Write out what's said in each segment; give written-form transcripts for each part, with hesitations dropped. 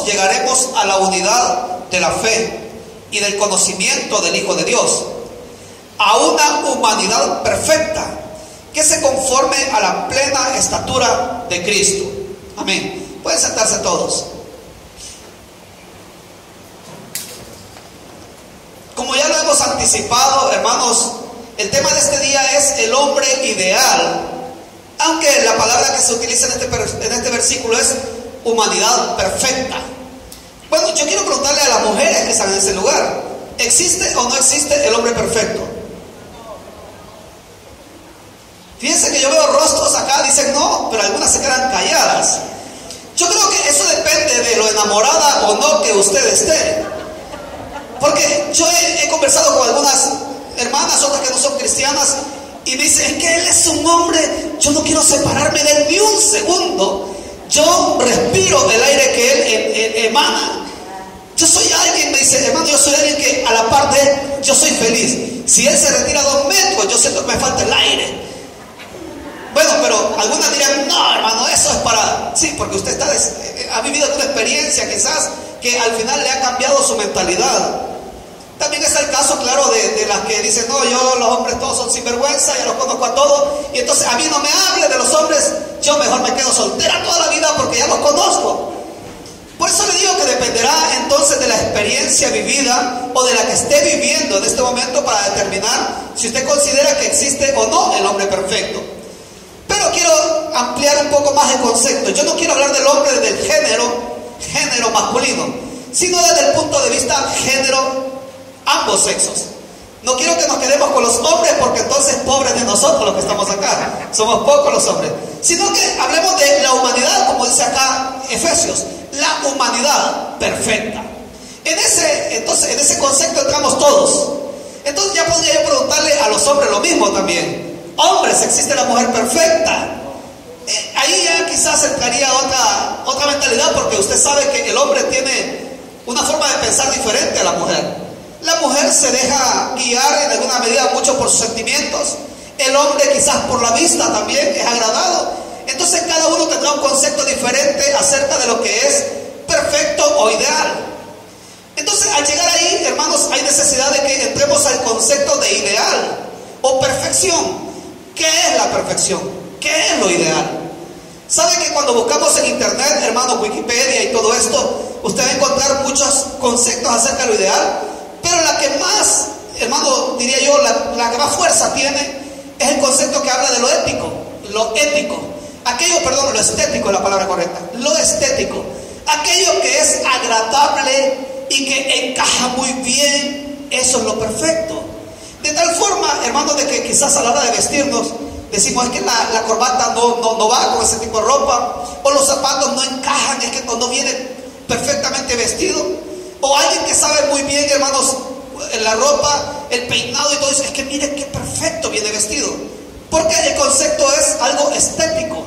llegaremos a la unidad de la fe y del conocimiento del Hijo de Dios, a una humanidad perfecta que se conforme a la plena estatura de Cristo. Amén. Pueden sentarse todos. Como ya lo hemos anticipado, hermanos, el tema de este día es el hombre ideal, aunque la palabra que se utiliza en este versículo es humanidad perfecta. Bueno, yo quiero preguntarle a las mujeres que están en ese lugar, ¿existe o no existe el hombre perfecto? Fíjense que yo veo rostros acá, dicen no, pero algunas se quedan calladas. Yo creo que eso depende de lo enamorada o no que usted esté. Porque yo he conversado con algunas hermanas, otras que no son cristianas, y me dicen, es que él es un hombre, yo no quiero separarme de él ni un segundo. Yo respiro el aire que él emana. Yo soy alguien, me dice, hermano, yo soy alguien que a la par de él, yo soy feliz. Si él se retira 2 metros, yo siento que me falta el aire. Bueno, pero algunas dirían, no, hermano, eso es para... Sí, porque usted ha vivido una experiencia quizás que al final le ha cambiado su mentalidad. También es el caso, claro, de las que dicen, no, los hombres todos son sinvergüenza, ya los conozco a todos, y entonces a mí no me hable de los hombres, yo mejor me quedo soltera toda la vida porque ya los conozco. Por eso le digo que dependerá entonces de la experiencia vivida o de la que esté viviendo en este momento para determinar si usted considera que existe o no el hombre perfecto. Pero quiero ampliar un poco más el concepto. Yo no quiero hablar del hombre desde el género masculino, sino desde el punto de vista género, ambos sexos. No quiero que nos quedemos con los hombres porque entonces pobres de nosotros los que estamos acá, somos pocos los hombres, sino que hablemos de la humanidad, como dice acá Efesios, la humanidad perfecta. En ese concepto entramos todos. Entonces ya podría yo preguntarle a los hombres lo mismo también. Hombres, ¿existe la mujer perfecta? Ahí ya quizás entraría otra mentalidad, porque usted sabe que el hombre tiene una forma de pensar diferente a la mujer. La mujer se deja guiar en alguna medida mucho por sus sentimientos. El hombre quizás por la vista también es agradado. Entonces cada uno tendrá un concepto diferente acerca de lo que es perfecto o ideal. Entonces al llegar ahí, hermanos, hay necesidad de que entremos al concepto de ideal o perfección. ¿Qué es la perfección? ¿Qué es lo ideal? ¿Sabe que cuando buscamos en internet, hermano, Wikipedia y todo esto, usted va a encontrar muchos conceptos acerca de lo ideal? Pero la que más, hermano, diría yo, la que más fuerza tiene es el concepto que habla de lo ético. Lo ético. Lo estético es la palabra correcta. Lo estético. Aquello que es agradable y que encaja muy bien, eso es lo perfecto. De tal forma, hermano, de que quizás a la hora de vestirnos decimos, es que la corbata no va con ese tipo de ropa, o los zapatos no encajan, es que no viene perfectamente vestido. O alguien que sabe muy bien, hermanos, la ropa, el peinado y todo eso, es que mire qué perfecto viene vestido, porque el concepto es algo estético.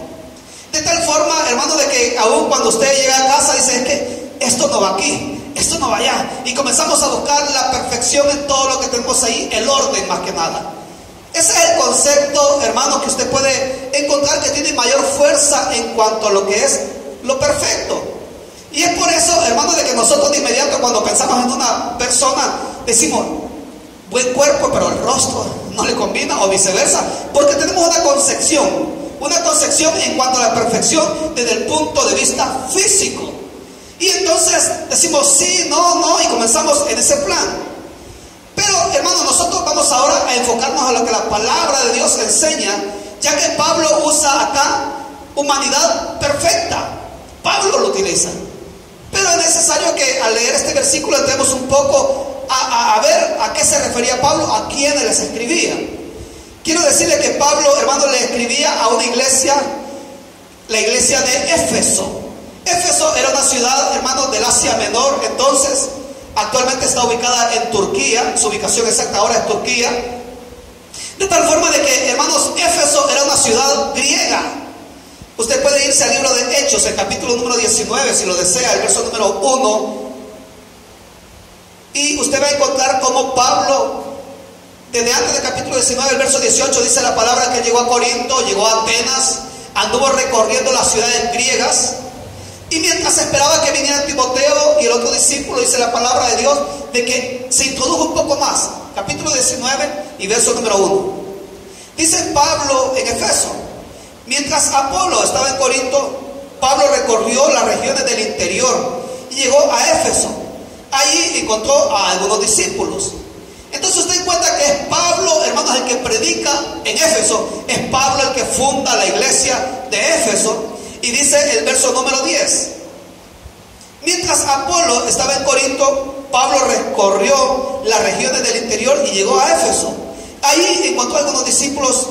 De tal forma, hermano, de que aún cuando usted llega a casa dice, es que esto no va aquí, esto no va allá, y comenzamos a buscar la perfección en todo lo que tenemos ahí, el orden más que nada. Ese es el concepto, hermano, que usted puede encontrar que tiene mayor fuerza en cuanto a lo que es lo perfecto. Y es por eso, hermano, de que nosotros de inmediato cuando pensamos en una persona decimos, buen cuerpo, pero el rostro no le combina, o viceversa, porque tenemos una concepción en cuanto a la perfección desde el punto de vista físico. Y entonces decimos sí, no, y comenzamos en ese plan. Pero, hermano, nosotros vamos ahora a enfocarnos a lo que la palabra de Dios enseña, ya que Pablo usa acá humanidad perfecta. Pablo lo utiliza. Pero es necesario que al leer este versículo entremos un poco a ver a qué se refería Pablo, a quién les escribía. Quiero decirle que Pablo, hermano, le escribía a una iglesia, la iglesia de Éfeso. Éfeso era una ciudad, hermano, del Asia Menor. Entonces, actualmente está ubicada en Turquía. Su ubicación exacta ahora es Turquía. De tal forma de que, hermanos, Éfeso era una ciudad griega. Usted puede irse al libro de Hechos, el capítulo número 19, si lo desea, el verso número 1. Y usted va a encontrar cómo Pablo, desde antes del capítulo 19, el verso 18, dice la palabra que llegó a Corinto, llegó a Atenas, anduvo recorriendo las ciudades griegas. Y mientras esperaba que viniera Timoteo, discípulos, dice la palabra de Dios, de que se introdujo un poco más. Capítulo 19 y verso número 1. Dice Pablo en Efeso: mientras Apolo estaba en Corinto, Pablo recorrió las regiones del interior y llegó a Éfeso. Allí encontró a algunos discípulos. Entonces usted encuentra que es Pablo, hermanos, el que predica en Éfeso. Es Pablo el que funda la iglesia de Éfeso. Y dice el verso número 10: mientras Apolo estaba en Corinto, Pablo recorrió las regiones del interior y llegó a Éfeso. Allí encontró a algunos discípulos.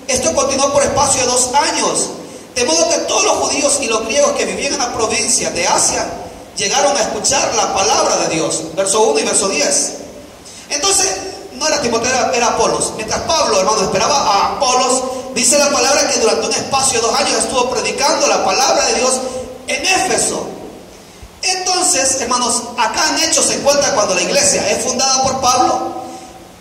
Esto continuó por espacio de 2 años. De modo que todos los judíos y los griegos que vivían en la provincia de Asia llegaron a escuchar la palabra de Dios. Verso 1 y verso 10. Entonces, no era Timoteo, era Apolos. Mientras Pablo, hermano, esperaba a Apolos, dice la palabra que durante un espacio de 2 años estuvo predicando la palabra de Dios en Éfeso. Entonces, hermanos, acá en Hechos se encuentra cuando la iglesia es fundada por Pablo.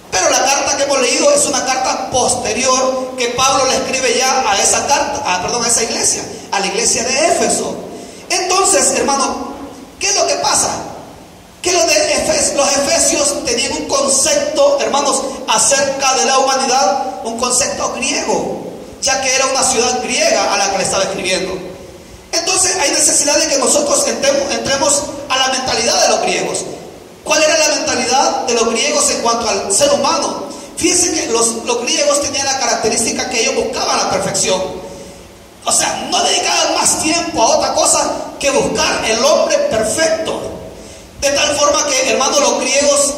Pero la carta que hemos leído es una carta posterior que Pablo le escribe ya a esa carta, a esa iglesia, a la iglesia de Éfeso. Entonces, hermano, ¿qué es lo que pasa? Que los efesios tenían un concepto, hermanos, acerca de la humanidad, un concepto griego, ya que era una ciudad griega a la que le estaba escribiendo. Entonces hay necesidad de que nosotros entremos a la mentalidad de los griegos. ¿Cuál era la mentalidad de los griegos en cuanto al ser humano? Fíjense que los griegos tenían la característica que ellos buscaban la perfección. O sea, no dedicaban más tiempo a otra cosa que buscar el hombre perfecto. De tal forma que, hermano, los griegos,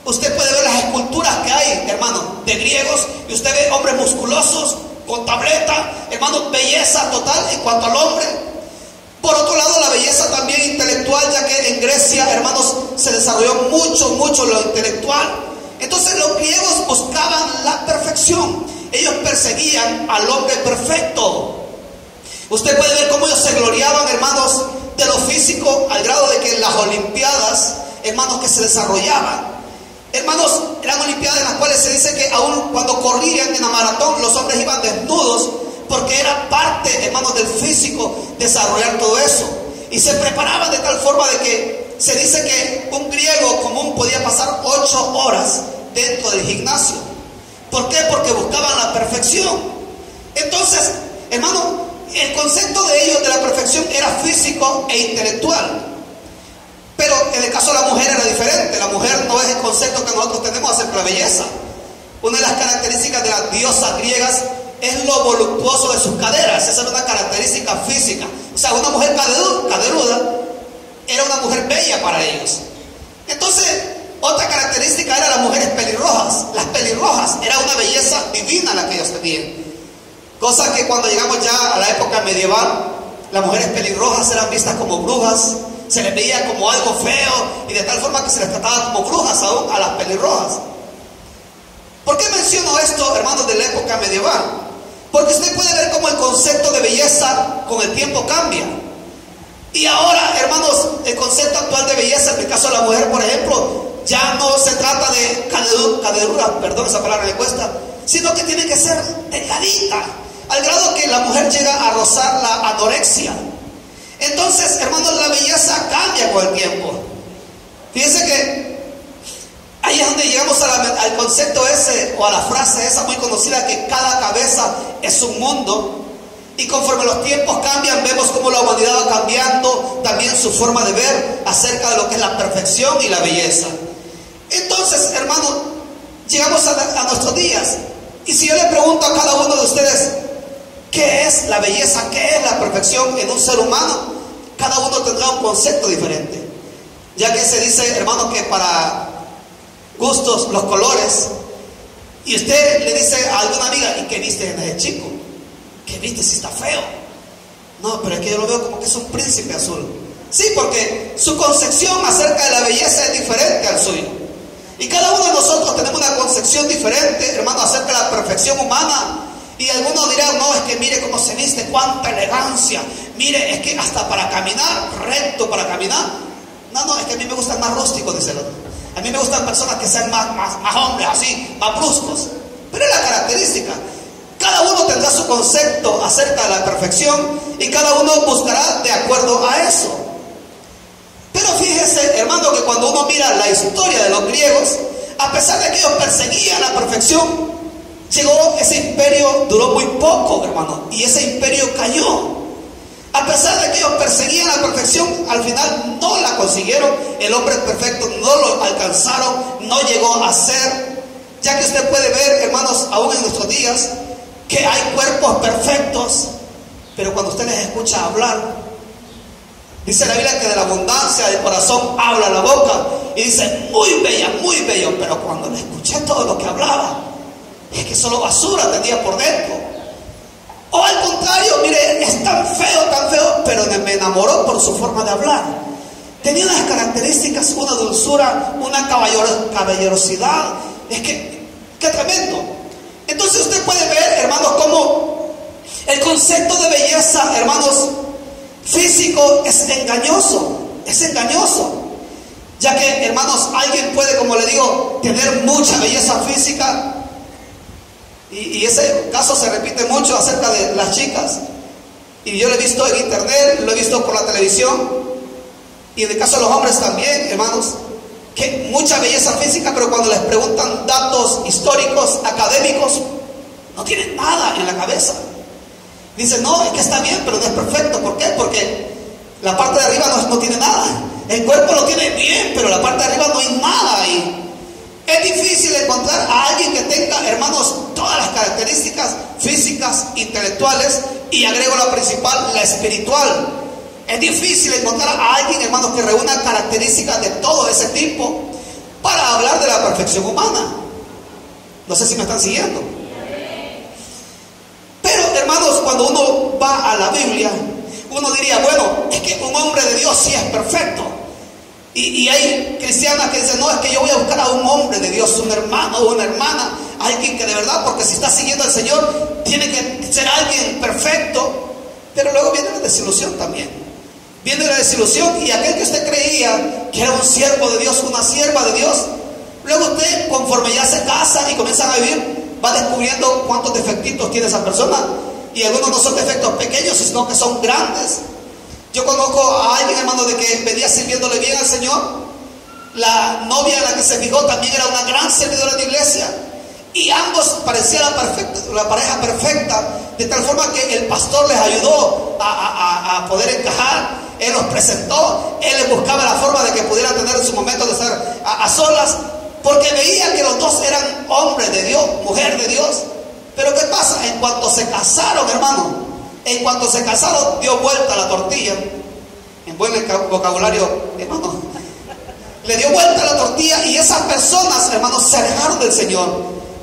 usted puede ver las esculturas que hay, hermano, de griegos, y usted ve hombres musculosos, con tableta, hermano, belleza total en cuanto al hombre. Por otro lado, la belleza también intelectual, ya que en Grecia, hermanos, se desarrolló mucho lo intelectual. Entonces los griegos buscaban la perfección. Ellos perseguían al hombre perfecto. Usted puede ver cómo ellos se gloriaban, hermanos, de lo físico, al grado de que en las olimpiadas, hermanos, que se desarrollaban, hermanos, eran olimpiadas en las cuales se dice que aún cuando corrían en la maratón, los hombres iban desnudos, porque era parte, hermanos, del físico desarrollar todo eso. Y se preparaban de tal forma de que se dice que un griego común podía pasar 8 horas dentro del gimnasio. ¿Por qué? Porque buscaban la perfección. Entonces, hermano, el concepto de ellos de la perfección era físico e intelectual. Pero en el caso de la mujer era diferente. La mujer no es el concepto que nosotros tenemos acerca de la belleza. Una de las características de las diosas griegas es lo voluptuoso de sus caderas. Esa era una característica física. O sea, una mujer caderuda era una mujer bella para ellos. Entonces, otra característica era las mujeres pelirrojas. Las pelirrojas era una belleza divina la que ellos tenían. Cosa que cuando llegamos ya a la época medieval, las mujeres pelirrojas eran vistas como brujas, se les veía como algo feo, y de tal forma que se les trataba como brujas aún a las pelirrojas. ¿Por qué menciono esto, hermanos, de la época medieval? Porque usted puede ver cómo el concepto de belleza con el tiempo cambia. Y ahora, hermanos, el concepto actual de belleza, en el caso de la mujer, por ejemplo, ya no se trata de cadera, perdón, esa palabra me cuesta, sino que tiene que ser delgadita, al grado que la mujer llega a rozar la anorexia. Entonces, hermanos, la belleza cambia con el tiempo. Fíjense que ahí es donde llegamos al concepto ese, o a la frase esa muy conocida, que cada cabeza es un mundo. Y conforme los tiempos cambian, vemos cómo la humanidad va cambiando también su forma de ver acerca de lo que es la perfección y la belleza. Entonces, hermanos, llegamos a nuestros días. Y si yo le pregunto a cada uno de ustedes, ¿qué es la belleza? ¿Qué es la perfección en un ser humano? Cada uno tendrá un concepto diferente. Ya que se dice, hermano, que para gustos los colores. Y usted le dice a alguna amiga, ¿y qué viste en ese chico? ¿Qué viste si está feo? No, pero es que yo lo veo como que es un príncipe azul. Sí, porque su concepción acerca de la belleza es diferente al suyo. Y cada uno de nosotros tenemos una concepción diferente, hermano, acerca de la perfección humana. Y algunos dirán, no, es que mire cómo se viste, cuánta elegancia. Mire, es que hasta para caminar, recto para caminar. No, es que a mí me gustan más rústicos, dice el otro. A mí me gustan personas que sean más hombres, así, más bruscos. Pero es la característica. Cada uno tendrá su concepto acerca de la perfección y cada uno buscará de acuerdo a eso. Pero fíjese, hermano, hermano, que cuando uno mira la historia de los griegos, a pesar de que ellos perseguían la perfección, llegó ese imperio, duró muy poco, hermano, y ese imperio cayó. A pesar de que ellos perseguían la perfección, al final no la consiguieron. El hombre perfecto no lo alcanzaron, no llegó a ser. Ya que usted puede ver, hermanos, aún en nuestros días, que hay cuerpos perfectos, pero cuando usted les escucha hablar, dice la Biblia que de la abundancia del corazón habla la boca. Y dice, muy bella, muy bello. Pero cuando le escuché todo lo que hablaba, es que solo basura tenía por dentro. O al contrario, mire, es tan feo, pero me enamoró por su forma de hablar. Tenía unas características, una dulzura, una caballerosidad. Es que, qué tremendo. Entonces usted puede ver, hermanos, cómo el concepto de belleza, hermanos, físico es engañoso. Es engañoso. Ya que, hermanos, alguien puede, como le digo, tener mucha belleza física. Y ese caso se repite mucho acerca de las chicas. Y yo lo he visto en internet, lo he visto por la televisión. Y en el caso de los hombres también, hermanos, que mucha belleza física, pero cuando les preguntan datos históricos, académicos, no tienen nada en la cabeza. Dicen, no, es que está bien, pero no es perfecto. ¿Por qué? Porque la parte de arriba no tiene nada. El cuerpo lo tiene bien, pero la parte de arriba no hay nada ahí. Es difícil encontrar a alguien que tenga, hermanos, todas las características físicas, intelectuales, y agrego la principal, la espiritual. Es difícil encontrar a alguien, hermanos, que reúna características de todo ese tipo para hablar de la perfección humana. No sé si me están siguiendo. Pero, hermanos, cuando uno va a la Biblia, uno diría, bueno, es que un hombre de Dios sí es perfecto. Y hay cristianas que dicen, no, es que yo voy a buscar a un hombre de Dios, un hermano o una hermana, alguien que de verdad, porque si está siguiendo al Señor, tiene que ser alguien perfecto. Pero luego viene la desilusión también. Viene la desilusión, y aquel que usted creía que era un siervo de Dios, una sierva de Dios, luego usted, conforme ya se casa y comienzan a vivir, va descubriendo cuántos defectitos tiene esa persona. Y algunos no son defectos pequeños, sino que son grandes. Yo conozco a alguien, hermano, de que venía sirviéndole bien al Señor. La novia en la que se fijó también era una gran servidora de iglesia. Y ambos parecían la pareja perfecta, de tal forma que el pastor les ayudó a poder encajar. Él los presentó, él les buscaba la forma de que pudieran tener su momento de estar a solas, porque veía que los dos eran hombres de Dios, mujer de Dios. Pero ¿qué pasa? En cuanto se casaron, hermano, en cuanto se casaron, dio vuelta la tortilla. En buen vocabulario, hermano, le dio vuelta la tortilla, y esas personas, hermanos, se alejaron del Señor.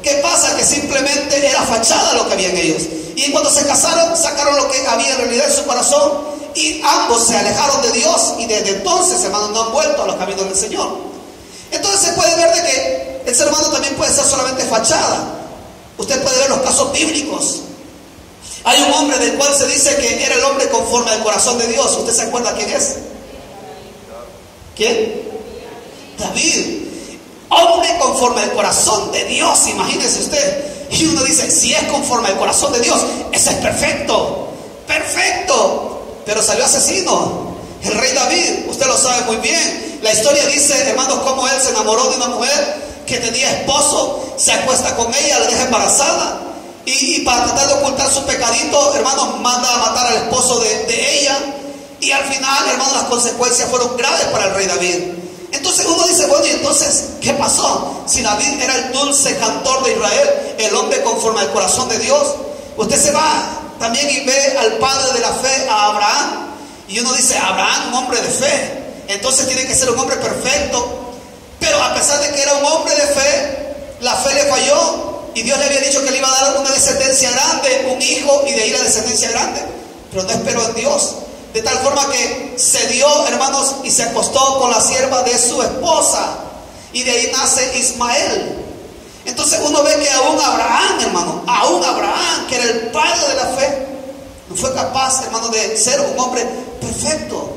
¿Qué pasa? Que simplemente era fachada lo que había en ellos. Y en cuanto se casaron, sacaron lo que había en realidad en su corazón, y ambos se alejaron de Dios. Y desde entonces, hermanos, no han vuelto a los caminos del Señor. Entonces se puede ver de que el ser humano también puede ser solamente fachada. Usted puede ver los casos bíblicos. Hay un hombre del cual se dice que era el hombre conforme al corazón de Dios. ¿Usted se acuerda quién es? ¿Quién? David. Hombre conforme al corazón de Dios, imagínese usted. Y uno dice, si es conforme al corazón de Dios, ese es perfecto. Perfecto. Pero salió asesino. El rey David, usted lo sabe muy bien. La historia dice, hermanos, cómo él se enamoró de una mujer que tenía esposo, se acuesta con ella, la deja embarazada. Y para tratar de ocultar su pecadito, hermanos, manda a matar al esposo de ella. Y al final, hermanos, las consecuencias fueron graves para el rey David. Entonces uno dice, bueno, ¿y entonces qué pasó? Si David era el dulce cantor de Israel, el hombre conforme al corazón de Dios. Usted se va también y ve al padre de la fe, a Abraham. Y uno dice, Abraham, un hombre de fe, entonces tiene que ser un hombre perfecto. Pero a pesar de que era un hombre de fe, la fe le falló. Y Dios le había dicho que le iba a dar una descendencia grande, un hijo, y de ahí la descendencia grande. Pero no esperó en Dios. De tal forma que se dio, hermanos, y se acostó con la sierva de su esposa. Y de ahí nace Ismael. Entonces uno ve que aún Abraham, hermano, aún Abraham, que era el padre de la fe, no fue capaz, hermano, de ser un hombre perfecto.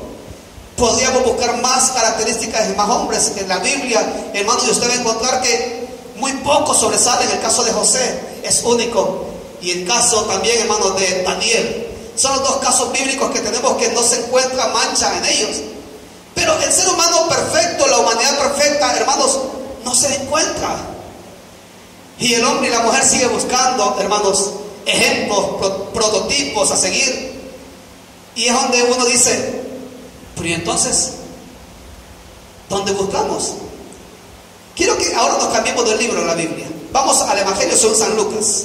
Podríamos buscar más características de más hombres en la Biblia, hermano, y usted va a encontrar que muy poco sobresale. En el caso de José es único, y el caso también, hermanos, de Daniel. Son los dos casos bíblicos que tenemos que no se encuentra mancha en ellos. Pero el ser humano perfecto, la humanidad perfecta, hermanos, no se encuentra. Y el hombre y la mujer siguen buscando, hermanos, ejemplos, prototipos a seguir. Y es donde uno dice, pero ¿y entonces dónde buscamos? Quiero que ahora nos cambiemos del libro de la Biblia. Vamos al Evangelio según San Lucas.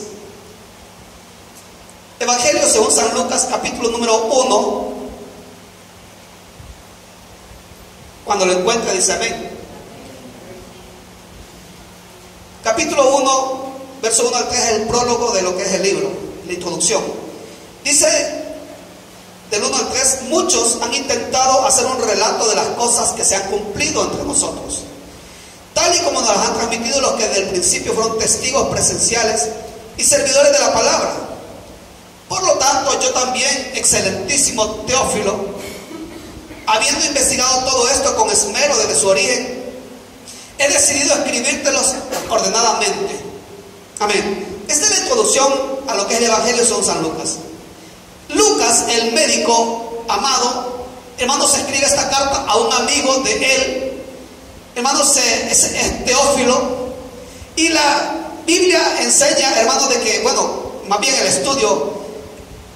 Evangelio según San Lucas, capítulo número 1. Cuando lo encuentra dice amén. Capítulo 1, verso 1 al 3 es el prólogo de lo que es el libro, la introducción. Dice del 1 al 3, muchos han intentado hacer un relato de las cosas que se han cumplido entre nosotros, tal y como nos las han transmitido los que desde el principio fueron testigos presenciales y servidores de la palabra. Por lo tanto, yo también, excelentísimo Teófilo, habiendo investigado todo esto con esmero desde su origen, he decidido escribírtelos ordenadamente. Amén. Esta es la introducción a lo que es el Evangelio según San Lucas. Lucas, el médico amado, hermanos, escribe esta carta a un amigo de él, hermanos, es Teófilo. Y la Biblia enseña, hermanos, de que, bueno, más bien el estudio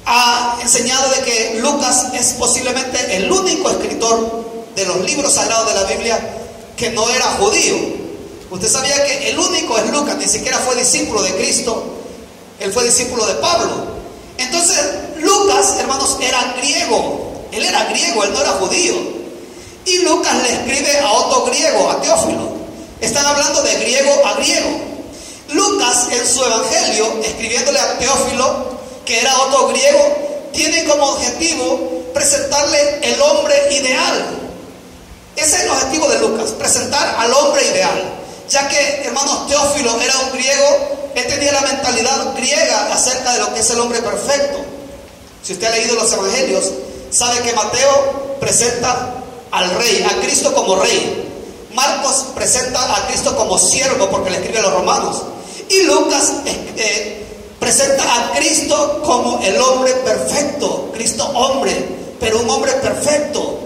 ha enseñado de que Lucas es posiblemente el único escritor de los libros sagrados de la Biblia que no era judío. Usted sabía que el único es Lucas, ni siquiera fue discípulo de Cristo, él fue discípulo de Pablo. Entonces Lucas, hermanos, era griego, él era griego, él no era judío. Y Lucas le escribe a otro griego, a Teófilo. Están hablando de griego a griego. Lucas en su evangelio, escribiéndole a Teófilo, que era otro griego, tiene como objetivo presentarle el hombre ideal. Ese es el objetivo de Lucas, presentar al hombre ideal. Ya que, hermanos, Teófilo era un griego, él tenía la mentalidad griega acerca de lo que es el hombre perfecto. Si usted ha leído los evangelios, sabe que Mateo presenta al rey, a Cristo como rey. Marcos presenta a Cristo como siervo porque le escribe a los romanos. Y Lucas presenta a Cristo como el hombre perfecto, Cristo hombre, pero un hombre perfecto.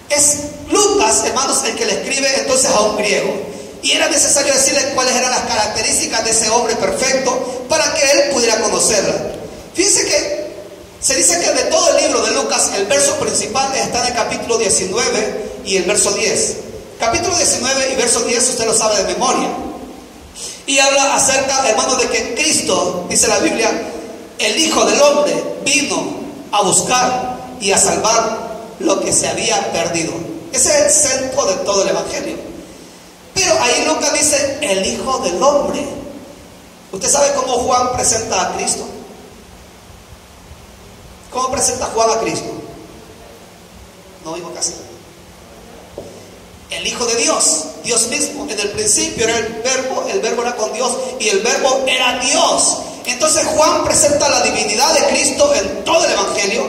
Es Lucas, hermanos, el que le escribe entonces a un griego. Y era necesario decirle cuáles eran las características de ese hombre perfecto para que él pudiera conocerla. Fíjense que se dice que de todo el libro de Lucas, el verso principal está en el capítulo 19 y el verso 10. Capítulo 19 y verso 10 usted lo sabe de memoria. Y habla acerca, hermanos, de que Cristo, dice la Biblia, el Hijo del Hombre, vino a buscar y a salvar lo que se había perdido. Ese es el centro de todo el evangelio. Pero ahí Lucas dice el Hijo del Hombre. ¿Usted sabe cómo Juan presenta a Cristo? ¿Cómo presenta Juan a Cristo? No oigo casi. El Hijo de Dios, Dios mismo. En el principio era el verbo era con Dios y el verbo era Dios. Entonces Juan presenta la divinidad de Cristo en todo el evangelio,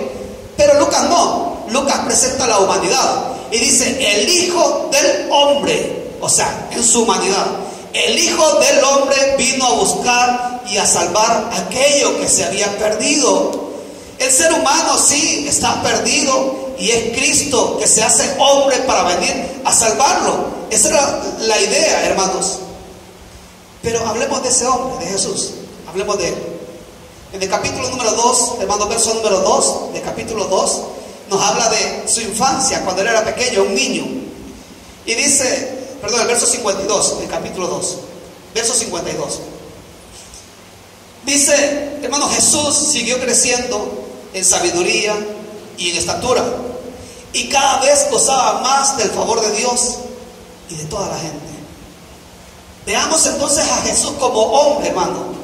pero Lucas no. Lucas presenta la humanidad y dice el Hijo del Hombre. O sea, en su humanidad, el Hijo del Hombre vino a buscar y a salvar aquello que se había perdido. El ser humano sí está perdido y es Cristo que se hace hombre para venir a salvarlo. Esa era la idea, hermanos. Pero hablemos de ese hombre, de Jesús. Hablemos de él. En el capítulo número 2, hermanos, verso número 2, de capítulo 2, nos habla de su infancia, cuando él era pequeño, un niño. Y dice... Perdón, el verso 52 del capítulo 2. Verso 52. Dice, hermano, Jesús siguió creciendo en sabiduría y en estatura. Y cada vez gozaba más del favor de Dios y de toda la gente. Veamos entonces a Jesús como hombre, hermano.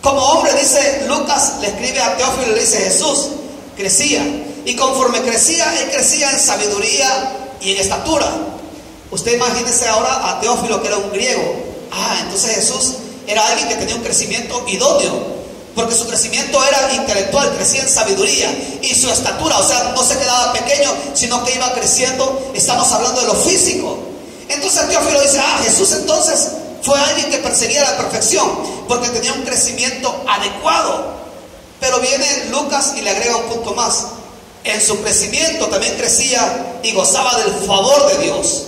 Como hombre, dice Lucas, le escribe a Teófilo y le dice, Jesús crecía. Y conforme crecía, él crecía en sabiduría y en estatura. Usted imagínese ahora a Teófilo, que era un griego. Entonces Jesús era alguien que tenía un crecimiento idóneo, porque su crecimiento era intelectual, crecía en sabiduría. Y su estatura, o sea, no se quedaba pequeño, sino que iba creciendo. Estamos hablando de lo físico. Entonces Teófilo dice, Jesús entonces fue alguien que perseguía la perfección, porque tenía un crecimiento adecuado. Pero viene Lucas y le agrega un punto más. En su crecimiento también crecía y gozaba del favor de Dios.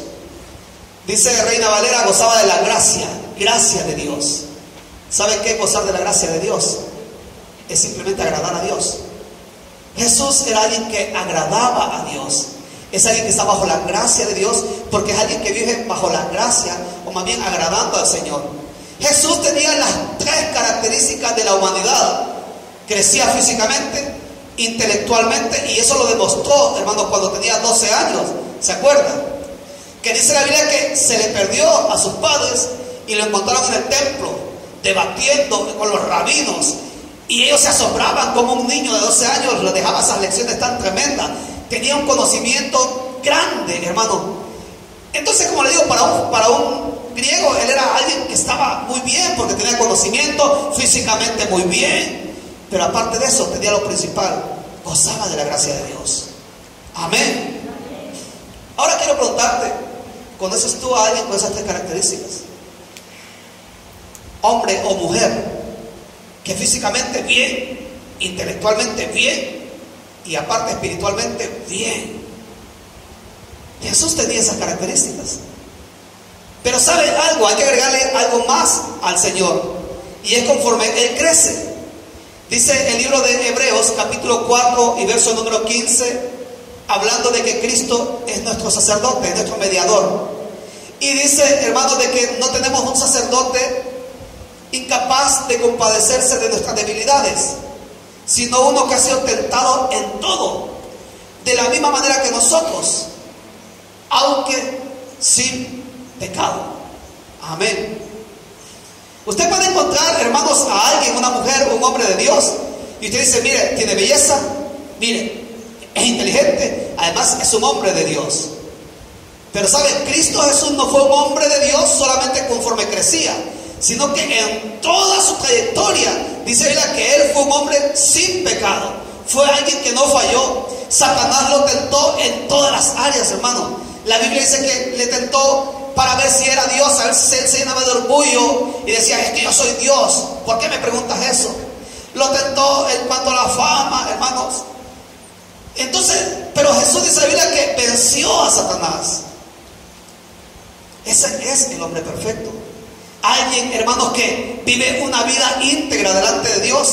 Dice Reina Valera, gozaba de la gracia de Dios. ¿Saben qué es gozar de la gracia de Dios? Es simplemente agradar a Dios. Jesús era alguien que agradaba a Dios. Es alguien que está bajo la gracia de Dios, porque es alguien que vive bajo la gracia, o más bien agradando al Señor. Jesús tenía las tres características de la humanidad. Crecía físicamente, intelectualmente, y eso lo demostró, hermanos, cuando tenía 12 años. ¿Se acuerdan? Que dice la Biblia que se le perdió a sus padres y lo encontraron en el templo, debatiendo con los rabinos. Y ellos se asombraban como un niño de 12 años le dejaba esas lecciones tan tremendas. Tenía un conocimiento grande, hermano. Entonces, como le digo, para un griego, él era alguien que estaba muy bien, porque tenía conocimiento, físicamente muy bien. Pero aparte de eso, tenía lo principal: gozaba de la gracia de Dios. Amén. Ahora quiero preguntarte, ¿conoces tú a alguien con esas tres características? Hombre o mujer, que físicamente bien, intelectualmente bien y aparte espiritualmente bien. Jesús tenía esas características. Pero ¿sabe algo? Hay que agregarle algo más al Señor, y es conforme Él crece. Dice el libro de Hebreos capítulo 4 y verso número 15, hablando de que Cristo es nuestro sacerdote, es nuestro mediador. Y dice, hermanos, de que no tenemos un sacerdote incapaz de compadecerse de nuestras debilidades, sino uno que ha sido tentado en todo, de la misma manera que nosotros, aunque sin pecado. Amén. Usted puede encontrar, hermanos, a alguien, una mujer o un hombre de Dios, y usted dice: mire, tiene belleza, mire, es inteligente, además es un hombre de Dios. Pero ¿sabe? Cristo Jesús no fue un hombre de Dios solamente conforme crecía, sino que en toda su trayectoria dice Biblia que Él fue un hombre sin pecado. Fue alguien que no falló. Satanás lo tentó en todas las áreas, hermano. La Biblia dice que le tentó para ver si era Dios, a ver si él se llenaba de orgullo y decía: es que yo soy Dios. ¿Por qué me preguntas eso? Lo tentó en cuanto a la fama, hermanos. Entonces, pero Jesús dice la Biblia que venció a Satanás. Ese es el hombre perfecto. Alguien, hermanos, que vive una vida íntegra delante de Dios.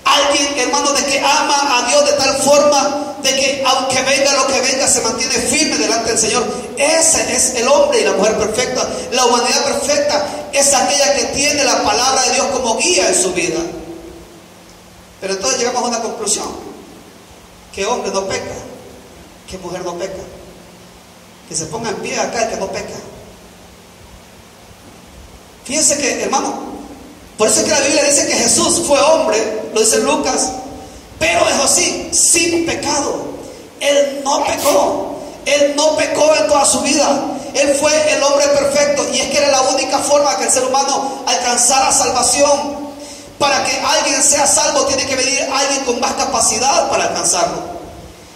Alguien, hermanos, de que ama a Dios de tal forma de que aunque venga lo que venga, se mantiene firme delante del Señor. Ese es el hombre y la mujer perfecta. La humanidad perfecta es aquella que tiene la palabra de Dios como guía en su vida. Pero entonces llegamos a una conclusión: que hombre no peca, que mujer no peca. Que se ponga en pie acá el que no peca. Fíjense que, hermano, por eso es que la Biblia dice que Jesús fue hombre, lo dice Lucas, pero es así, sin pecado. Él no pecó. Él no pecó en toda su vida. Él fue el hombre perfecto, y es que era la única forma que el ser humano alcanzara salvación. Para que alguien sea salvo, tiene que venir alguien con más capacidad para alcanzarlo.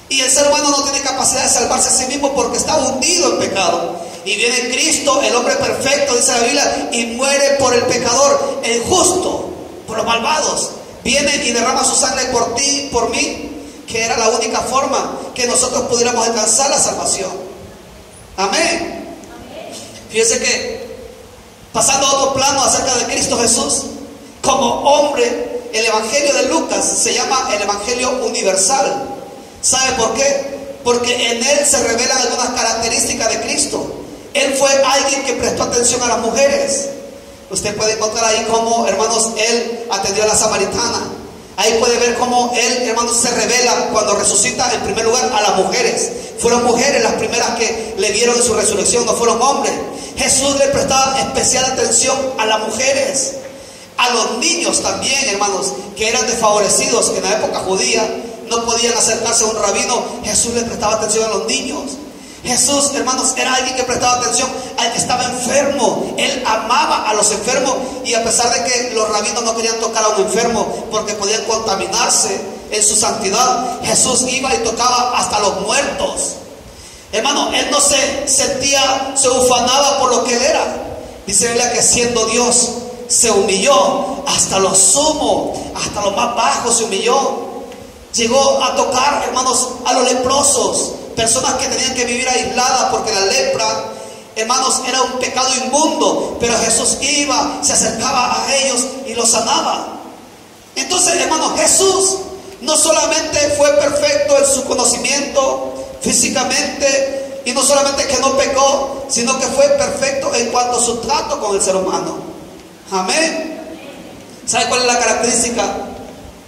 Y el ser humano no tiene capacidad de salvarse a sí mismo porque está hundido en pecado. Y viene Cristo, el hombre perfecto, dice la Biblia, y muere por el pecador, el justo, por los malvados. Viene y derrama su sangre por ti, por mí, que era la única forma que nosotros pudiéramos alcanzar la salvación. Amén. Fíjense que, pasando a otro plano acerca de Cristo Jesús, como hombre, el Evangelio de Lucas se llama el Evangelio universal. ¿Sabe por qué? Porque en él se revelan algunas características de Cristo. Él fue alguien que prestó atención a las mujeres. Usted puede encontrar ahí cómo, hermanos, él atendió a la samaritana. Ahí puede ver cómo él, hermanos, se revela cuando resucita en primer lugar a las mujeres. Fueron mujeres las primeras que le vieron en su resurrección, no fueron hombres. Jesús le prestaba especial atención a las mujeres, a los niños también, hermanos, que eran desfavorecidos en la época judía. No podían acercarse a un rabino. Jesús le prestaba atención a los niños. Jesús, hermanos, era alguien que prestaba atención al que estaba enfermo. Él amaba a los enfermos, y a pesar de que los rabinos no querían tocar a un enfermo porque podían contaminarse en su santidad, Jesús iba y tocaba hasta los muertos. Hermano, él no se sentía, se ufanaba por lo que él era. Dice Biblia que siendo Dios se humilló hasta lo sumo, hasta lo más bajo se humilló. Llegó a tocar, hermanos, a los leprosos, personas que tenían que vivir aisladas porque la lepra hermanos, era un pecado inmundo, pero Jesús iba, se acercaba a ellos y los sanaba. Entonces, hermanos, Jesús no solamente fue perfecto en su conocimiento físicamente, y no solamente que no pecó, sino que fue perfecto en cuanto a su trato con el ser humano. Amén. ¿Sabe cuál es la característica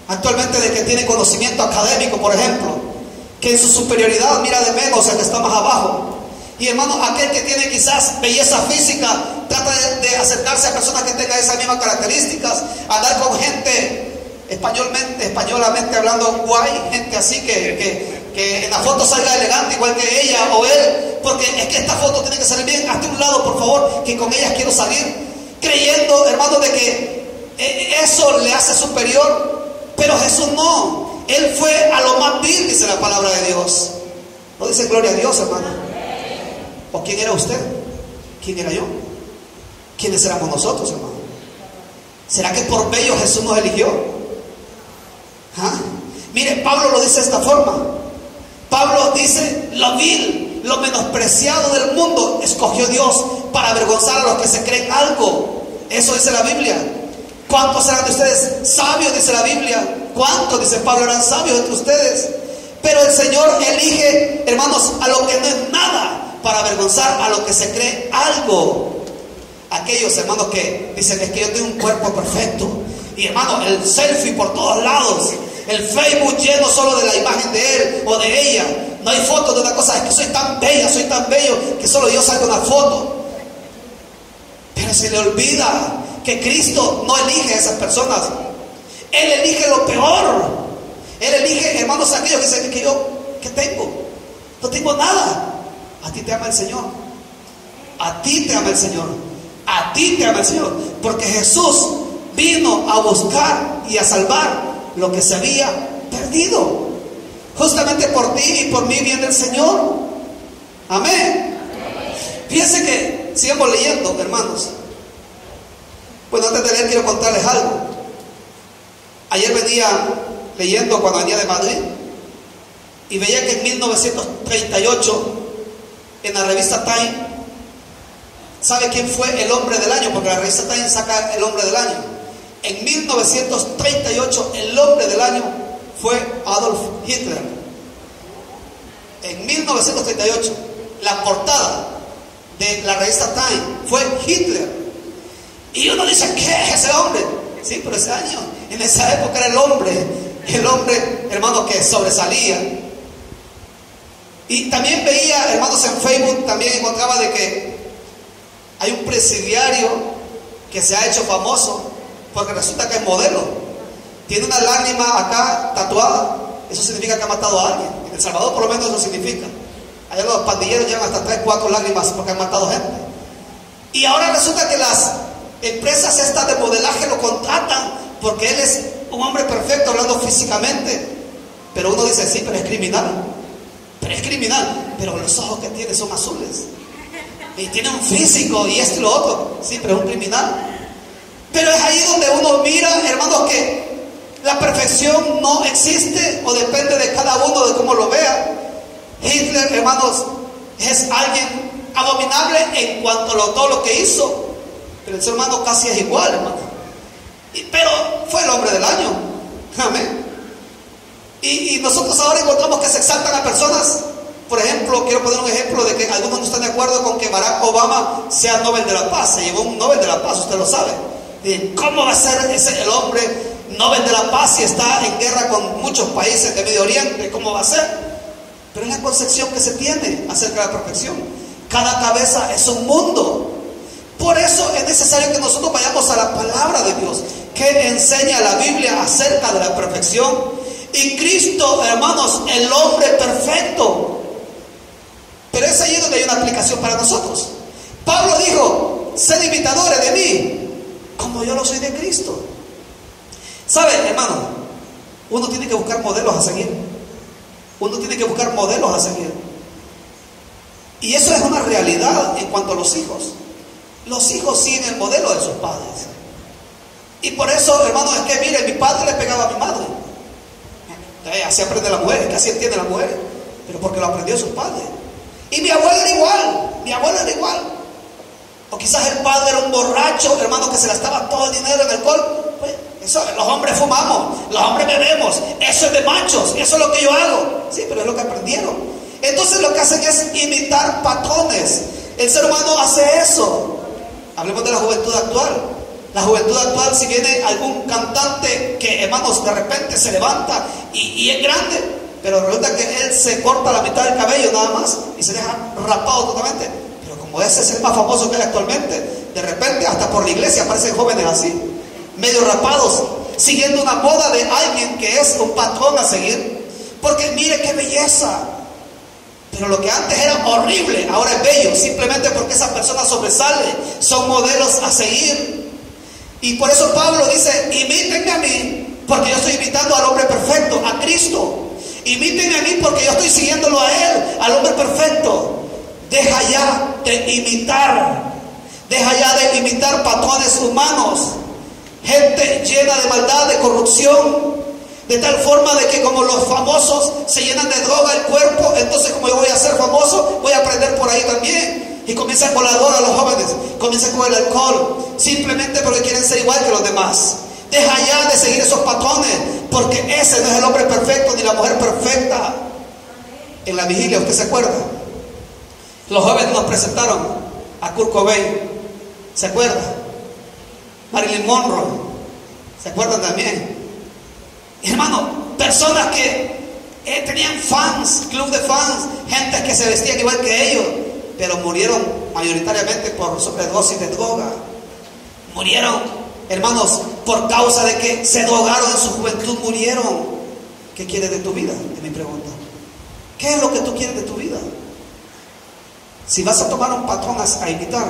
actualmente de que tiene conocimiento académico, por ejemplo? Que en su superioridad mira de menos al que está más abajo. Y hermano, aquel que tiene quizás belleza física trata de acercarse a personas que tengan esas mismas características, andar con gente españolamente hablando guay, gente así que en la foto salga elegante igual que ella o él, porque es que esta foto tiene que salir bien. Hazte un lado, por favor, que con ellas quiero salir, creyendo, hermano, de que eso le hace superior. Pero Jesús no, Él fue a lo más vil, dice la palabra de Dios. ¿No dice gloria a Dios, hermano? ¿O quién era usted? ¿Quién era yo? ¿Quiénes éramos nosotros, hermano? ¿Será que por bello Jesús nos eligió? ¿Ah? Mire, Pablo lo dice de esta forma. Pablo dice: lo vil, lo menospreciado del mundo escogió Dios para avergonzar a los que se creen algo. Eso dice la Biblia. ¿Cuántos eran de ustedes sabios? Dice la Biblia. ¿Cuántos, dice Pablo, eran sabios entre ustedes? Pero el Señor elige, hermanos, a lo que no es nada para avergonzar a lo que se cree algo. Aquellos, hermanos, que dicen: es que yo tengo un cuerpo perfecto. Y, hermano, el selfie por todos lados, el Facebook lleno solo de la imagen de él o de ella. No hay fotos de una cosa. Es que soy tan bella, soy tan bello, que solo yo salgo una foto. Pero se le olvida que Cristo no elige a esas personas. Él elige lo peor. Él elige, hermanos, aquellos que dicen: que yo, ¿qué tengo? No tengo nada. A ti te ama el Señor. A ti te ama el Señor. A ti te ama el Señor. Porque Jesús vino a buscar y a salvar lo que se había perdido. Justamente por ti y por mí viene el Señor. Amén. Fíjense que sigamos leyendo, hermanos. Bueno, antes de leer quiero contarles algo. Ayer venía leyendo cuando venía de Madrid y veía que en 1938 en la revista Time, ¿sabe quién fue el hombre del año? Porque la revista Time saca el hombre del año. En 1938 el hombre del año fue Adolf Hitler. En 1938 la portada de la revista Time fue Hitler. Y uno dice: ¿qué es ese hombre? Sí, pero ese año, en esa época era el hombre, hermano, que sobresalía. Y también veía, hermanos, en Facebook, también encontraba de que hay un presidiario que se ha hecho famoso porque resulta que es modelo. Tiene una lágrima acá tatuada. Eso significa que ha matado a alguien. En El Salvador por lo menos eso significa. Allá los pandilleros llevan hasta 3, 4 lágrimas porque han matado gente. Y ahora resulta que las empresas estas de modelaje lo contratan porque él es un hombre perfecto hablando físicamente. Pero uno dice: sí, pero es criminal. Pero es criminal. Pero los ojos que tiene son azules. Y tiene un físico y esto y lo otro. Sí, pero es un criminal. Pero es ahí donde uno mira, hermanos, que la perfección no existe o depende de cada uno de cómo lo vea. Hitler, hermanos, es alguien abominable en cuanto a todo lo que hizo. Pero el ser humano casi es igual, hermano. Pero fue el hombre del año. Amén. Y nosotros ahora encontramos que se exaltan a personas. Por ejemplo, quiero poner un ejemplo de que algunos no están de acuerdo con que Barack Obama sea Nobel de la Paz. Se llevó un Nobel de la Paz, usted lo sabe. ¿Cómo va a ser ese el hombre Nobel de la Paz si está en guerra con muchos países de Medio Oriente? ¿Cómo va a ser? Pero es la concepción que se tiene acerca de la perfección. Cada cabeza es un mundo. Por eso es necesario que nosotros vayamos a la palabra de Dios, que enseña la Biblia acerca de la perfección. Y Cristo, hermanos, el hombre perfecto. Pero es ahí donde hay una aplicación para nosotros. Pablo dijo: sed imitadores de mí, como yo lo soy de Cristo. ¿Sabe, hermano? Uno tiene que buscar modelos a seguir. Uno tiene que buscar modelos a seguir. Y eso es una realidad en cuanto a los hijos. Los hijos siguen el modelo de sus padres. Y por eso, hermano, es que mire, mi padre le pegaba a mi madre. Así aprende la mujer, que así entiende la mujer. Pero porque lo aprendió sus padres. Y mi abuela era igual. Mi abuela era igual. O quizás el padre era un borracho, hermano, que se gastaba todo el dinero en alcohol. Pues, eso, los hombres fumamos, los hombres bebemos, eso es de machos, eso es lo que yo hago. Sí, pero es lo que aprendieron. Entonces lo que hacen es imitar patrones. El ser humano hace eso. Hablemos de la juventud actual. La juventud actual, si viene algún cantante que, hermanos, de repente se levanta y es grande, pero resulta que él se corta la mitad del cabello nada más y se deja rapado totalmente. Pero como ese es el más famoso que hay actualmente, de repente hasta por la iglesia aparecen jóvenes así, medio rapados, siguiendo una moda de alguien que es un patrón a seguir. Porque mire qué belleza. Pero lo que antes era horrible, ahora es bello, simplemente porque esa persona sobresale, son modelos a seguir. Y por eso Pablo dice, imítenme a mí, porque yo estoy imitando al hombre perfecto, a Cristo. Imítenme a mí porque yo estoy siguiéndolo a Él, al hombre perfecto. Deja ya de imitar patrones humanos, gente llena de maldad, de corrupción, de tal forma de que como los famosos se llenan de droga el cuerpo, entonces como yo voy a ser famoso, voy a aprender por ahí también. Y comienzan con la droga los jóvenes, comienzan con el alcohol, simplemente porque quieren ser igual que los demás. Deja ya de seguir esos patrones, porque ese no es el hombre perfecto ni la mujer perfecta. En la vigilia, ¿usted se acuerda? Los jóvenes nos presentaron a Kurt Cobain, ¿se acuerda? Marilyn Monroe, ¿se acuerdan también? Hermano, personas que tenían fans, club de fans, gente que se vestían igual que ellos, pero murieron mayoritariamente por sobredosis de droga. Murieron, hermanos, por causa de que se drogaron en su juventud, murieron. ¿Qué quieres de tu vida? Es mi pregunta. ¿Qué es lo que tú quieres de tu vida? Si vas a tomar un patrón a imitar,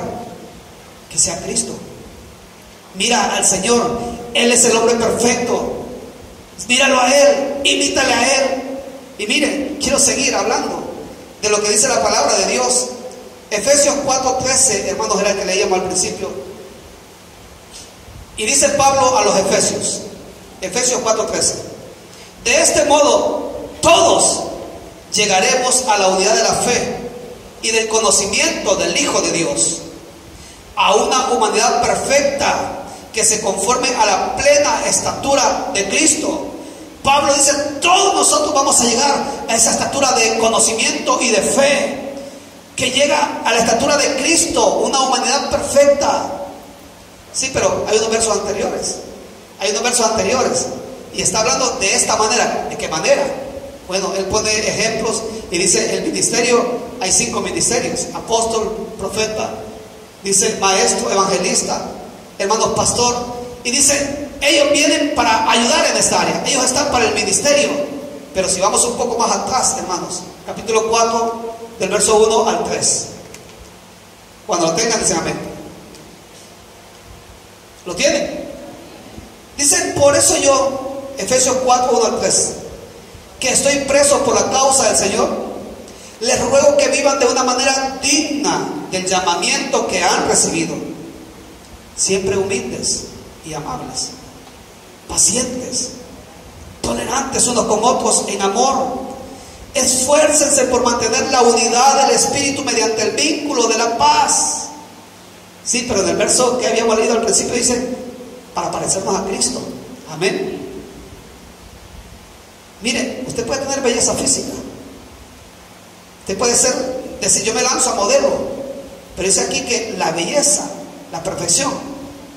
que sea Cristo. Mira al Señor, Él es el hombre perfecto. Míralo a Él, imítale a Él. Y mire, quiero seguir hablando de lo que dice la palabra de Dios. Efesios 4:13, hermanos, era el que leíamos al principio. Y dice Pablo a los Efesios, Efesios 4:13: de este modo todos llegaremos a la unidad de la fe y del conocimiento del Hijo de Dios, a una humanidad perfecta que se conforme a la plena estatura de Cristo. Pablo dice, todos nosotros vamos a llegar a esa estatura de conocimiento y de fe, que llega a la estatura de Cristo, una humanidad perfecta. Sí, pero hay unos versos anteriores, y está hablando de esta manera. ¿De qué manera? Bueno, él pone ejemplos y dice, el ministerio, hay 5 ministerios: apóstol, profeta, dice maestro, evangelista, hermanos, pastor, y dice, ellos vienen para ayudar en esta área, ellos están para el ministerio. Pero si vamos un poco más atrás, hermanos, capítulo 4, del verso 1 al 3. Cuando lo tengan, dicen amén. ¿Lo tienen? Dice, por eso yo, Efesios 4, 1 al 3, que estoy preso por la causa del Señor, les ruego que vivan de una manera digna del llamamiento que han recibido, siempre humildes y amables, pacientes, tolerantes unos con otros en amor. Esfuércense por mantener la unidad del Espíritu mediante el vínculo de la paz. Sí, pero en el verso que habíamos leído al principio dice, para parecernos a Cristo. Amén. Mire, usted puede tener belleza física, usted puede decir, yo me lanzo a modelo, pero dice aquí que la belleza, la perfección,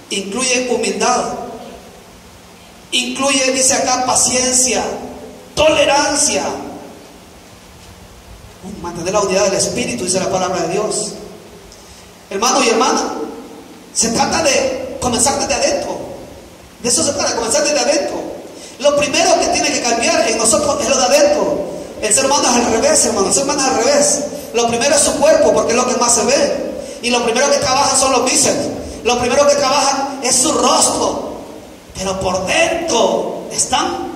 incluye humildad, incluye, dice acá, paciencia, tolerancia, mantener la unidad del Espíritu, dice la palabra de Dios. Hermano y hermana, se trata de comenzar desde adentro. De eso se trata, de comenzar desde adentro. Lo primero que tiene que cambiar en nosotros es lo de adentro. El ser humano es al revés, hermano. El ser humano es al revés. Lo primero es su cuerpo, porque es lo que más se ve. Y lo primero que trabajan son los bíceps. Lo primero que trabajan es su rostro. Pero por dentro están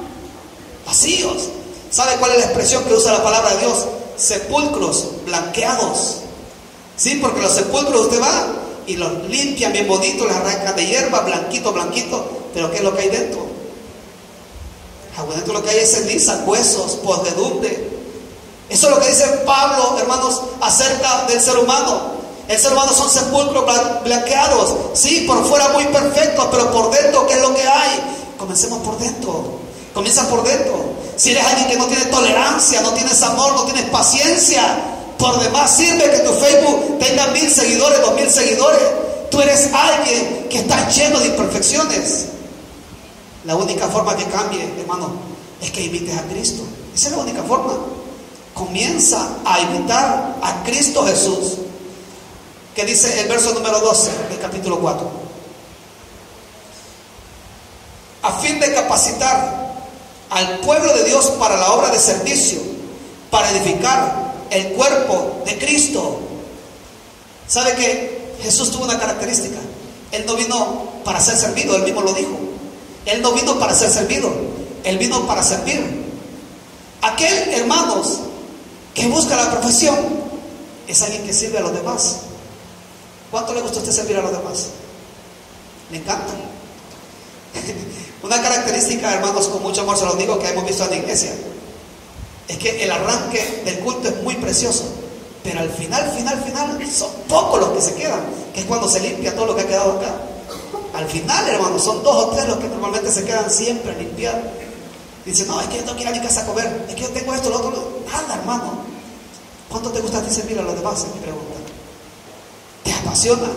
vacíos. ¿Sabe cuál es la expresión que usa la palabra de Dios? Sepulcros blanqueados. Sí, porque los sepulcros usted va y los limpian bien bonitos, les arrancan de hierba, blanquito, blanquito. Pero ¿qué es lo que hay dentro? Dentro lo que hay es ceniza, huesos, podredumbre. Eso es lo que dice Pablo, hermanos, acerca del ser humano. El ser humano son sepulcros blanqueados. Sí, por fuera muy perfectos, pero por dentro, ¿qué es lo que hay? Comencemos por dentro. Comienza por dentro. Si eres alguien que no tiene tolerancia, no tienes amor, no tienes paciencia, por demás sirve que tu Facebook tenga 1000 seguidores, 2000 seguidores. Tú eres alguien que está lleno de imperfecciones. La única forma que cambie, hermano, es que imites a Cristo. Esa es la única forma. Comienza a imitar a Cristo Jesús. Que dice el verso número 12 del capítulo 4. A fin de capacitar al pueblo de Dios para la obra de servicio, para edificar el cuerpo de Cristo. ¿Sabe que Jesús tuvo una característica? Él no vino para ser servido, Él mismo lo dijo. Él no vino para ser servido, Él vino para servir. Aquel, hermanos, que busca la perfección es alguien que sirve a los demás. ¿Cuánto le gusta a usted servir a los demás? ¿Le encanta? Una característica, hermanos, con mucho amor se los digo, que hemos visto en la iglesia, es que el arranque del culto es muy precioso, pero al final son pocos los que se quedan, que es cuando se limpia todo lo que ha quedado acá. Al final, hermanos, son 2 o 3 los que normalmente se quedan siempre a limpiar. Dice, no, es que yo tengo que ir a mi casa a comer, es que yo tengo esto, lo otro. Nada, hermano. ¿Cuánto te gusta a ti servir a los demás? Es mi pregunta. ¿Te apasiona?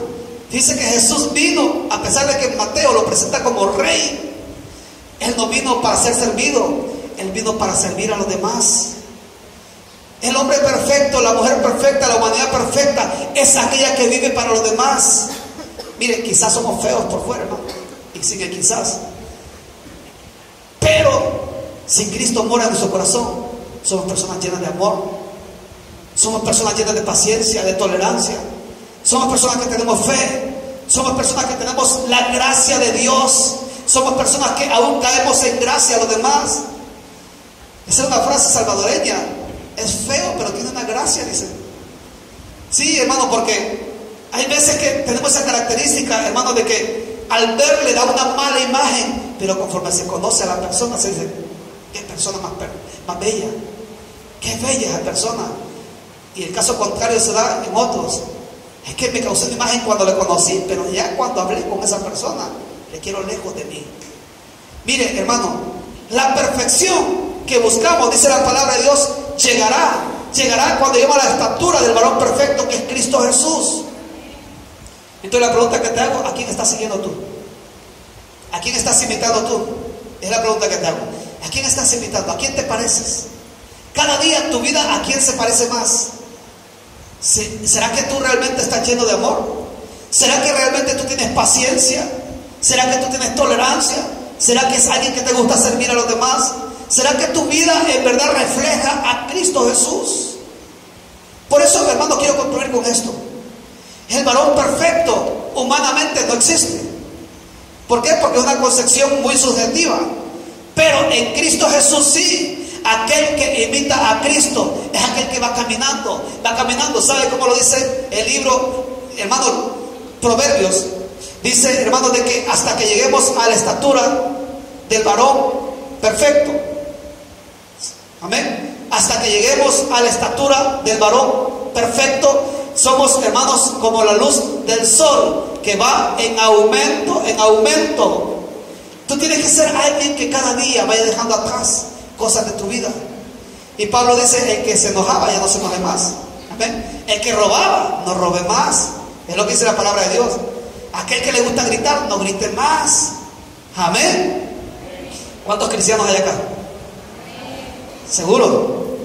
Dice que Jesús vino, a pesar de que Mateo lo presenta como rey, Él no vino para ser servido, Él vino para servir a los demás. El hombre perfecto, la mujer perfecta, la humanidad perfecta es aquella que vive para los demás. Miren, quizás somos feos por fuera, ¿no? Y sigue quizás. Pero si Cristo mora en nuestro corazón, somos personas llenas de amor. Somos personas llenas de paciencia, de tolerancia. Somos personas que tenemos fe. Somos personas que tenemos la gracia de Dios. Somos personas que aún caemos en gracia a los demás. Esa es una frase salvadoreña. Es feo, pero tiene una gracia, dice. Sí, hermano, porque hay veces que tenemos esa característica, hermano, de que al verle da una mala imagen, pero conforme se conoce a la persona, se dice, qué persona más bella, qué bella esa persona. Y el caso contrario se da en otros. Es que me causó una imagen cuando le conocí, pero ya cuando hablé con esa persona, le quiero lejos de mí. Mire, hermano, la perfección que buscamos, dice la palabra de Dios, llegará cuando lleguemos a la estatura del varón perfecto, que es Cristo Jesús. Entonces la pregunta que te hago, ¿a quién estás siguiendo tú? ¿A quién estás imitando tú? Es la pregunta que te hago. ¿A quién estás imitando? ¿A quién te pareces? Cada día en tu vida, ¿a quién se parece más? ¿Será que tú realmente estás lleno de amor? ¿Será que realmente tú tienes paciencia? ¿Será que tú tienes tolerancia? ¿Será que es alguien que te gusta servir a los demás? ¿Será que tu vida en verdad refleja a Cristo Jesús? Por eso, hermano, quiero concluir con esto. El varón perfecto humanamente no existe. ¿Por qué? Porque es una concepción muy subjetiva. Pero en Cristo Jesús sí. Aquel que imita a Cristo es aquel que va caminando. ¿Sabe cómo lo dice el libro, hermano, Proverbios? Dice, hermano, de que hasta que lleguemos a la estatura del varón perfecto. Amén. Hasta que lleguemos a la estatura del varón perfecto, somos, hermanos, como la luz del sol, que va en aumento, en aumento. Tú tienes que ser alguien que cada día vaya dejando atrás cosas de tu vida. Y Pablo dice, el que se enojaba ya no se enoje más. Amén. El que robaba, no robe más. Es lo que dice la palabra de Dios. Aquel que le gusta gritar, no grite más. Amén. ¿Cuántos cristianos hay acá? ¿Seguro?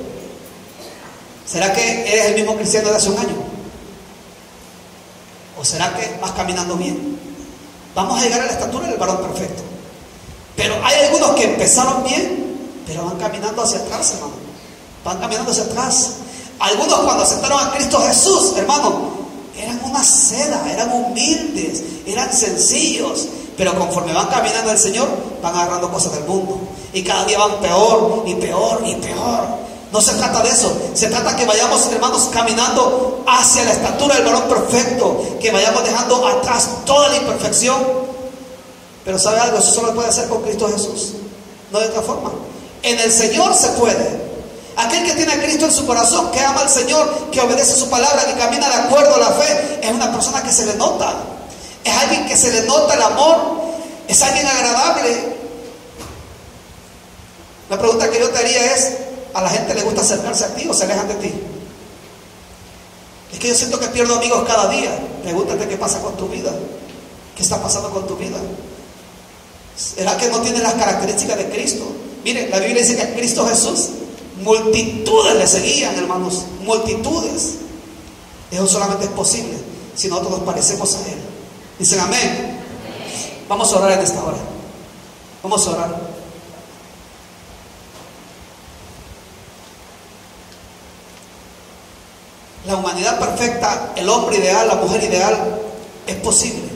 ¿Será que eres el mismo cristiano de hace un año? ¿O será que vas caminando bien? Vamos a llegar a la estatura del varón perfecto. Pero hay algunos que empezaron bien, pero van caminando hacia atrás, hermano. Van caminando hacia atrás. Algunos cuando aceptaron a Cristo Jesús, hermano, eran una seda, eran humildes, eran sencillos. Pero conforme van caminando el Señor, van agarrando cosas del mundo. Y cada día van peor y peor y peor. No se trata de eso. Se trata que vayamos, hermanos, caminando hacia la estatura del varón perfecto. Que vayamos dejando atrás toda la imperfección. Pero ¿sabe algo? Eso solo puede hacer con Cristo Jesús. No de otra forma. En el Señor se puede. Aquel que tiene a Cristo en su corazón, que ama al Señor, que obedece su palabra, que camina de acuerdo a la fe, persona que se le nota, es alguien que se le nota el amor, es alguien agradable. La pregunta que yo te haría es, ¿a la gente le gusta acercarse a ti o se alejan de ti? Es que yo siento que pierdo amigos cada día. Pregúntate qué pasa con tu vida. ¿Qué está pasando con tu vida? ¿Será que no tienes las características de Cristo? Miren, la Biblia dice que a Cristo Jesús multitudes le seguían, hermanos, multitudes. Eso solamente es posible si nosotros nos parecemos a Él. Dicen amén. Vamos a orar en esta hora. Vamos a orar. La humanidad perfecta, el hombre ideal, la mujer ideal, es posible.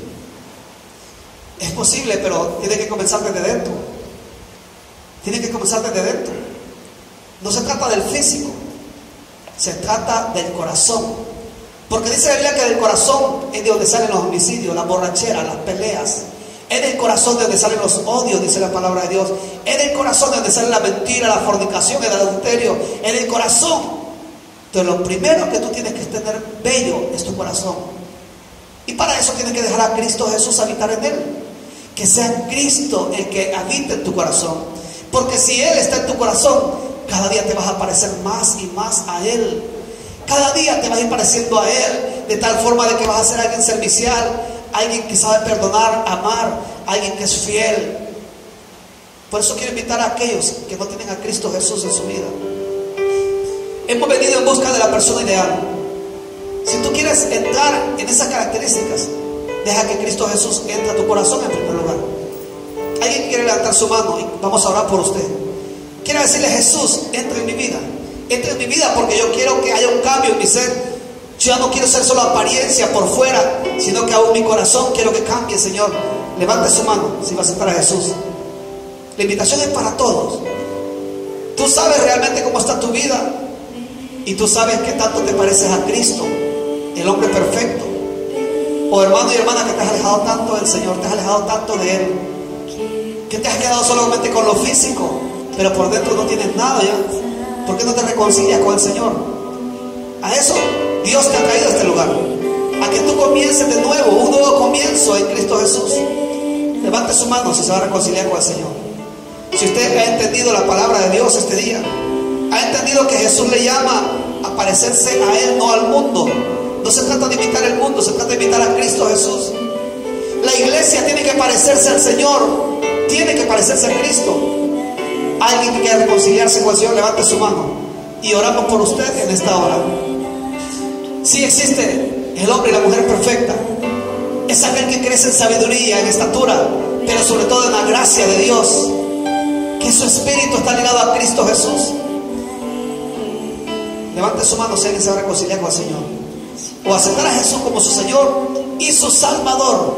Es posible, pero tiene que comenzar desde dentro. Tiene que comenzar desde dentro. No se trata del físico, se trata del corazón. Porque dice la Biblia que del corazón es de donde salen los homicidios, las borracheras, las peleas. Es del corazón de donde salen los odios, dice la palabra de Dios. Es del corazón de donde sale la mentira, la fornicación, el adulterio. Es del corazón. Entonces lo primero que tú tienes que tener bello es tu corazón. Y para eso tienes que dejar a Cristo Jesús habitar en él. Que sea Cristo el que habite en tu corazón. Porque si Él está en tu corazón, cada día te vas a parecer más y más a Él. Cada día te vas a ir pareciendo a Él, de tal forma de que vas a ser alguien servicial, alguien que sabe perdonar, amar, alguien que es fiel. Por eso quiero invitar a aquellos que no tienen a Cristo Jesús en su vida. Hemos venido en busca de la persona ideal. Si tú quieres entrar en esas características, deja que Cristo Jesús entre a tu corazón en primer lugar. Alguien quiere levantar su mano y vamos a orar por usted. Quiero decirle: Jesús, entra en mi vida. Entra en mi vida porque yo quiero que haya un cambio en mi ser. Yo ya no quiero ser solo apariencia por fuera, sino que aún mi corazón quiero que cambie, Señor. Levante su mano si va a aceptar a Jesús. La invitación es para todos. Tú sabes realmente cómo está tu vida y tú sabes qué tanto te pareces a Cristo, el hombre perfecto. O hermano y hermana, que te has alejado tanto del Señor, te has alejado tanto de Él, que te has quedado solamente con lo físico, pero por dentro no tienes nada ya. ¿Por qué no te reconcilias con el Señor? A eso Dios te ha traído a este lugar, a que tú comiences de nuevo, un nuevo comienzo en Cristo Jesús. Levante su mano si se va a reconciliar con el Señor. Si usted ha entendido la palabra de Dios este día, ha entendido que Jesús le llama a parecerse a Él, no al mundo. No se trata de imitar el mundo, se trata de imitar a Cristo Jesús. La iglesia tiene que parecerse al Señor, tiene que parecerse a Cristo. Alguien que quiera reconciliarse con el Señor, levante su mano y oramos por usted en esta hora. Sí existe el hombre y la mujer perfecta. Es aquel que crece en sabiduría, en estatura, pero sobre todo en la gracia de Dios, que su espíritu está ligado a Cristo Jesús. Levante su mano si alguien se va a reconciliar con el Señor, o aceptar a Jesús como su Señor y su Salvador,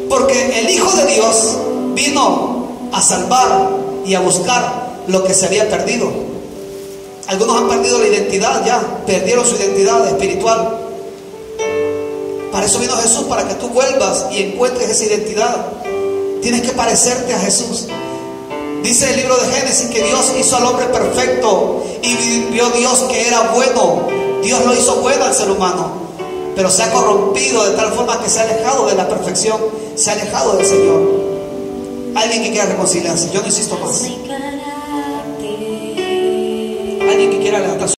porque el Hijo de Dios vino a salvar y a buscar lo que se había perdido. Algunos han perdido la identidad ya, perdieron su identidad espiritual. Para eso vino Jesús, para que tú vuelvas y encuentres esa identidad. Tienes que parecerte a Jesús. Dice el libro de Génesis que Dios hizo al hombre perfecto y vio Dios que era bueno. Dios lo hizo bueno al ser humano, pero se ha corrompido de tal forma que se ha alejado de la perfección, se ha alejado del Señor. Alguien que quiera reconciliarse, yo no insisto más. Alguien que quiera levantar su